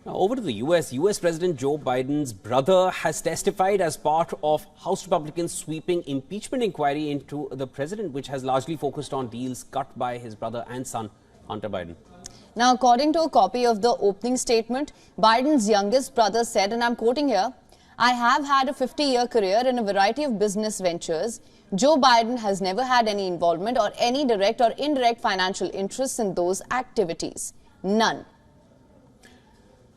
Now, over to the US President Joe Biden's brother has testified as part of House Republicans' sweeping impeachment inquiry into the president, which has largely focused on deals cut by his brother and son, Hunter Biden. Now, according to a copy of the opening statement, Biden's youngest brother said, and I'm quoting here, "I have had a 50-year career in a variety of business ventures. Joe Biden has never had any involvement or any direct or indirect financial interests in those activities. None."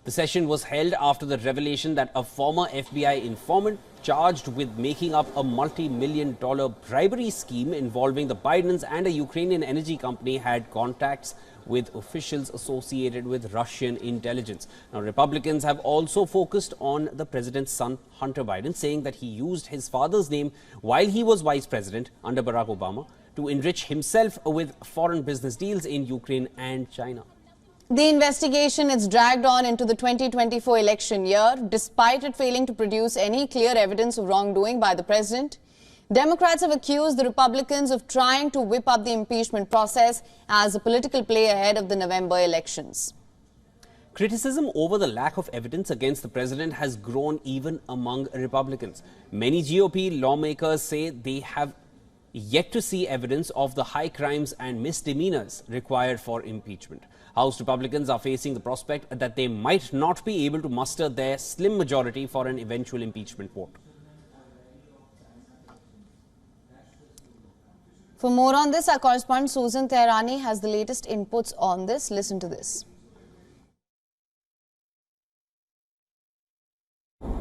The session was held after the revelation that a former FBI informant charged with making up a multi-million-dollar bribery scheme involving the Bidens and a Ukrainian energy company had contacts with officials associated with Russian intelligence. Now, Republicans have also focused on the president's son, Hunter Biden, saying that he used his father's name while he was vice president under Barack Obama to enrich himself with foreign business deals in Ukraine and China. The investigation is dragged on into the 2024 election year, despite it failing to produce any clear evidence of wrongdoing by the president. Democrats have accused the Republicans of trying to whip up the impeachment process as a political play ahead of the November elections. Criticism over the lack of evidence against the president has grown even among Republicans. Many GOP lawmakers say they have yet to see evidence of the high crimes and misdemeanors required for impeachment. House Republicans are facing the prospect that they might not be able to muster their slim majority for an eventual impeachment vote. For more on this, our correspondent Susan Tehrani has the latest inputs on this. Listen to this.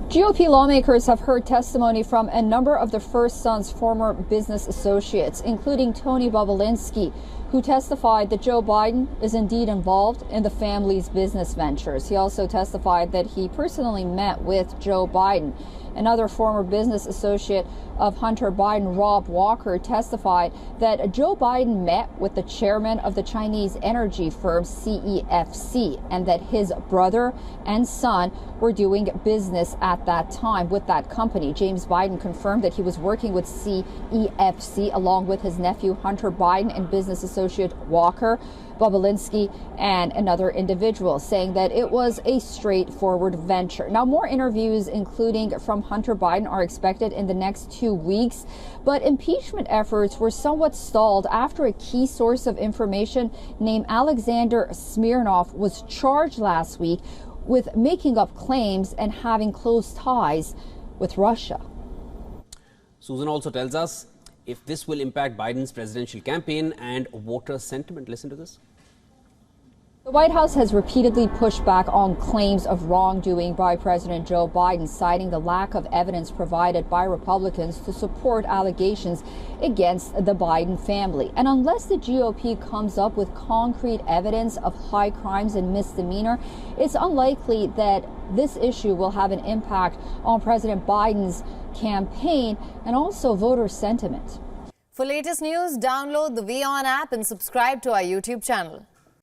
GOP lawmakers have heard testimony from a number of the first son's former business associates, including Tony Bobulinski, who testified that Joe Biden is indeed involved in the family's business ventures. He also testified that he personally met with Joe Biden. Another former business associate of Hunter Biden, Rob Walker, testified that Joe Biden met with the chairman of the Chinese energy firm CEFC and that his brother and son were doing business at that time with that company. James Biden confirmed that he was working with CEFC along with his nephew Hunter Biden and business associate Walker, Bobulinski, and another individual, saying that it was a straightforward venture. Now, more interviews, including from Hunter Biden, are expected in the next 2 weeks, but impeachment efforts were somewhat stalled after a key source of information named Alexander Smirnov was charged last week with making up claims and having close ties with Russia. Susan also tells us if this will impact Biden's presidential campaign and voter sentiment. Listen to this. The White House has repeatedly pushed back on claims of wrongdoing by President Joe Biden, citing the lack of evidence provided by Republicans to support allegations against the Biden family. And unless the GOP comes up with concrete evidence of high crimes and misdemeanor, it's unlikely that this issue will have an impact on President Biden's campaign and also voter sentiment. For latest news, download the WION app and subscribe to our YouTube channel.